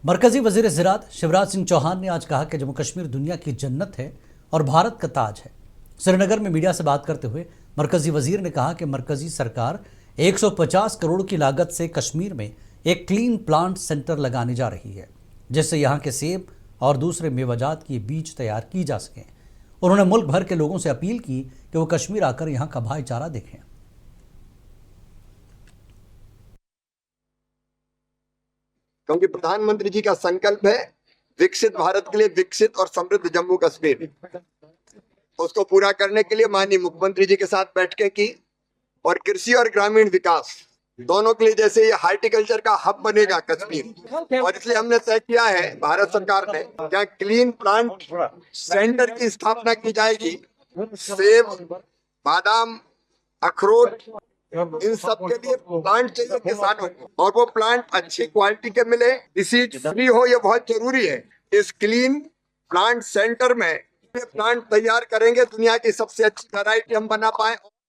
मरकजी वजीर ज़राअत शिवराज सिंह चौहान ने आज कहा कि जम्मू कश्मीर दुनिया की जन्नत है और भारत का ताज है। श्रीनगर में मीडिया से बात करते हुए मरकजी वजीर ने कहा कि मरकजी सरकार 150 करोड़ की लागत से कश्मीर में एक क्लीन प्लांट सेंटर लगाने जा रही है, जिससे यहाँ के सेब और दूसरे मेवाजात के बीज तैयार की जा सकें। उन्होंने मुल्क भर के लोगों से अपील की कि वो कश्मीर आकर यहाँ का भाईचारा देखें। क्योंकि प्रधानमंत्री जी का संकल्प है विकसित भारत के लिए विकसित और समृद्ध जम्मू कश्मीर। उसको पूरा करने के लिए माननीय मुख्यमंत्री जी के साथ बैठकें की और कृषि और ग्रामीण विकास दोनों के लिए जैसे ये हार्टिकल्चर का हब बनेगा कश्मीर, और इसलिए हमने तय किया है भारत सरकार ने क्या क्लीन प्लांट सेंटर की स्थापना की जाएगी। सेब, बादाम, अखरोट, इन सब के लिए प्लांट चाहिए किसानों को, और वो प्लांट अच्छी क्वालिटी के मिले, डिसीज फ्री हो, ये बहुत जरूरी है। इस क्लीन प्लांट सेंटर में ये प्लांट तैयार करेंगे, दुनिया की सबसे अच्छी वैरायटी हम बना पाए।